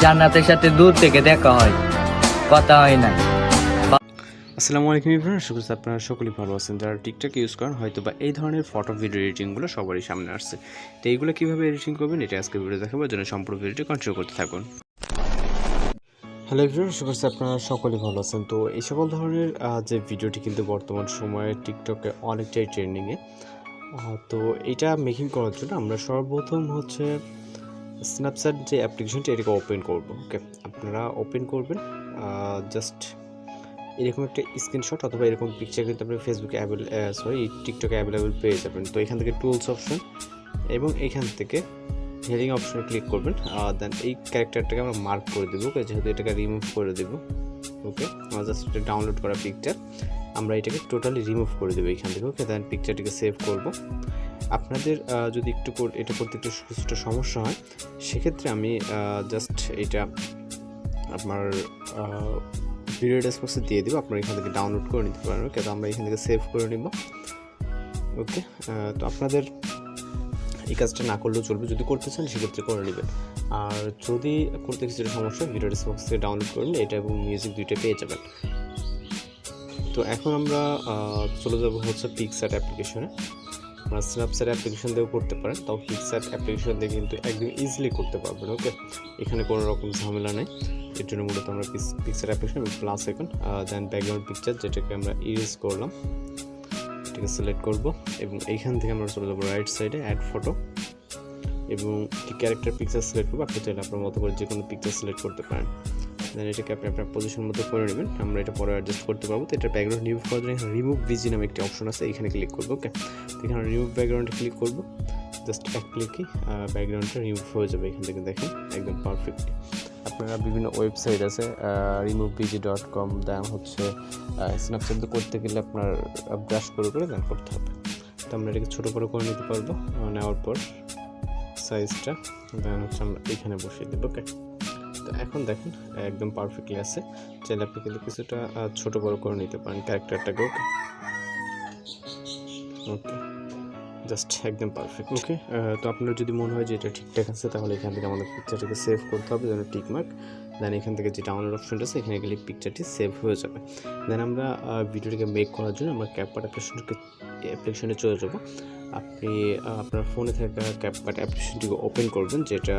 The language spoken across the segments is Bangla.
জান্নাতের সাথে দূর থেকে দেখা হয়, কথা হয় না। আসসালামু আলাইকুম এভরিওয়ান, আশা করছি আপনারা সকলেই ভালো আছেন। যারা টিকটক ইউজ করেন হয়তো বা এই ধরনের ফটো ভিডিও এডিটিংগুলো সবারই সামনে আসছে। তো এইগুলো কীভাবে এডিটিং করবেন এটা আজকে ভিডিও দেখাবার জন্য সম্পূর্ণ ভিডিওটি কন্টিনিউ করতে থাকুন। হ্যালো এভরিওয়ান, আশা করছি আপনারা সকলেই ভালো আছেন। তো এই সকল ধরনের যে ভিডিওটি কিন্তু বর্তমান সময়ে টিকটকে অনেকটাই ট্রেন্ডিংয়ে। তো এটা মেকিং করার জন্য আমরা সর্বপ্রথম হচ্ছে স্ন্যাপচ্যাট যে অ্যাপ্লিকেশনটি এটাকে ওপেন করব। ওকে, আপনারা ওপেন করবেন জাস্ট এরকম একটা স্ক্রিনশট অথবা এরকম পিকচার কিন্তু আপনি ফেসবুকে টিকটকে অ্যাভেলেবেল পেয়ে যাবেন। তো এখান থেকে টুলস অপশন এবং এখান থেকে হেডিং অপশনে ক্লিক করবেন। দেন এই ক্যারেক্টারটাকে আমরা মার্ক করে দেবো, যেহেতু এটাকে রিমুভ করে দেবো। ওকে, আমরা জাস্ট এটা ডাউনলোড করা পিকচার আমরা এটাকে টোটালি রিমুভ করে দেবো এখান থেকে। ওকে, দেন পিকচারটিকে সেভ করব। আপনাদের যদি এটা করতে একটু কিছুটা সমস্যা হয়, সেক্ষেত্রে আমি জাস্ট এটা আপনার ভিডিও ডেসক্রিপশনে দিয়ে দিব, আপনারা এখান থেকে ডাউনলোড করে নিতে পারেন। ওকে, তো আমরা এখান থেকে সেভ করে নিব। ওকে, তো আপনাদের এই কাজটা না করলেও চলবে, যদি করতে চান সেক্ষেত্রে করে নেবেন। আর যদি করতে কিছুটা সমস্যা, ভিডিও ডেসক্রিপশন থেকে ডাউনলোড করে নিলে এটা এবং মিউজিক দুইটা পেয়ে যাবেন। তো এখন আমরা চলে যাব হচ্ছে পিকচ্যাট অ্যাপ্লিকেশনে। আপনারা স্ন্যাপচ্যাট অ্যাপ্লিকেশন দিয়েও করতে পারেন, তাও পিকচ্যাট অ্যাপ্লিকেশন দিয়ে কিন্তু একদম ইজিলি করতে পারবেন। ওকে, এখানে কোনো রকম ঝামেলা নেই। এর জন্য মূলত আমরা পিকচ্যাট অ্যাপ্লিকেশন প্লাস এখন দেন ব্যাকগ্রাউন্ড পিকচার যেটাকে আমরা ইরেজ করলাম এটাকে সিলেক্ট করব এবং এইখান থেকে আমরা চলে যাবো রাইট সাইডে অ্যাড ফটো এবং ক্যারেক্টার পিকচার সিলেক্ট করবো। আপনি চাইলে আপনার মতো করে যে কোনো পিকচার সিলেক্ট করতে পারেন। দেন এটাকে আপনি আপনার পজিশন মতো করে নেবেন, আমরা এটা পরে অ্যাডজাস্ট করতে পারবো। তো এটা ব্যাকগ্রাউন্ড রিমুভ করার জন্য রিমুভ ভিজি নামে একটি অপশন আছে, এখানে ক্লিক করবো। ওকে, তো এখানে রিমুভ ব্যাকগ্রাউন্ডে ক্লিক করবো, জাস্ট এক ক্লিকই ব্যাকগ্রাউন্ডটা রিমুভ হয়ে যাবে এখান থেকে। দেখেন একদম পারফেক্টলি। আপনারা বিভিন্ন ওয়েবসাইট আছে removebg.com, দেন হচ্ছে স্ন্যাপচ্যাট করতে গেলে আপনার ব্রাশ করে দেন করতে হবে। তো আমরা এটাকে ছোটো করে নিতে পারবো। নেওয়ার পর সাইজটা দেন হচ্ছে আমরা এখানে বসিয়ে দেবো। ওকে, তো এখন দেখেন একদম পারফেক্টলি আছে। চাইলে আপনি কিন্তু কিছুটা ছোটো বড়ো করে নিতে পারেন ক্যারেক্টারটাকে। ওকে ওকে, জাস্ট একদম পারফেক্ট। ওকে, তো আপনার যদি মনে হয় যে এটা ঠিকঠাক আছে, তাহলে এখান থেকে আমাদের পিকচারটাকে সেভ করতে হবে, যেন টিকমার্ক। দেন এখান থেকে যে ডাউনলোড অপশনটা আছে এখানে গেলে পিকচারটি সেভ হয়ে যাবে। দেন আমরা ভিডিওটিকে মেক করার জন্য আমরা ক্যাপকাট অ্যাপ্লিকেশনে চলে যাব। আপনি আপনার ফোনে থাকা ক্যাপকাট অ্যাপ্লিকেশনটিকে ওপেন করবেন, যেটা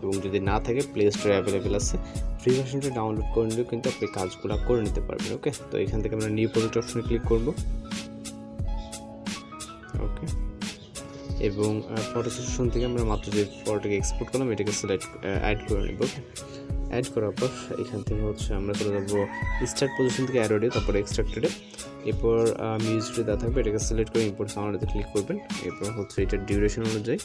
এবং যদি না থাকে প্লে স্টোরে অ্যাভেলেবেল আছে। ফ্রি ভার্সনটা ডাউনলোড করে নিলেও কিন্তু আপনি কাজগুলো করে নিতে পারবেন। ওকে, তো এখান থেকে আমরা নিউ প্রজেক্ট অপশনে ক্লিক করব। ওকে, এবং ফটো সেকশন থেকে আমরা মাত্র যে ফটোটাকে এক্সপোর্ট করলাম এটাকে সিলেক্ট অ্যাড করে নেব। ওকে, অ্যাড করার পর এখান থেকে হচ্ছে আমরা চলে যাবো স্টার্ট পজিশন থেকে অ্যাড অডিও, তারপর এক্সট্রাক্টেডে, এরপর মিউজিকটা দেওয়া থাকবে, এটাকে সিলেক্ট করে ইম্পোর্ট সাউন্ডে ক্লিক করবেন। এরপর হচ্ছে এটার ডিউরেশন অনুযায়ী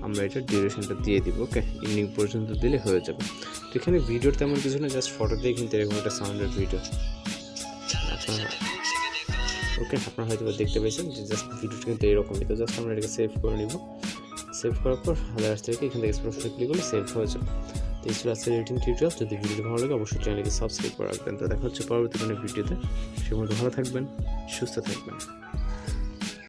আমরা এটার ডিউরেশনটা দিয়ে দিব। ওকে, ইন্ডিং পর্যন্ত দিলে হয়ে যাবে। তো এখানে ভিডিওর তেমন কিছু না, জাস্ট ফটো দিয়ে কিন্তু এরকম একটা সাউন্ডের ভিডিও আপনারা ওকে আপনারা হয়তো দেখতে পেয়েছেন যে জাস্ট ভিডিওটা কিন্তু এরকমই। তো জাস্ট আমরা এটাকে সেভ করে নিব। সেভ করার পর আদার্স থেকে এখান থেকে এক্সপ্রেশনে ক্লিক করলে সেভ হয়ে যাবে। তো এই ছিল আজকের এডিটিং টিউটোরিয়াল। যদি ভিডিওটি ভালো লাগে অবশ্যই চ্যানেলকে সাবস্ক্রাইব করে রাখবেন। তো দেখা হচ্ছে পরবর্তী কোনো ভিডিওতে। সে মধ্যে ভালো থাকবেন, সুস্থ থাকবেন।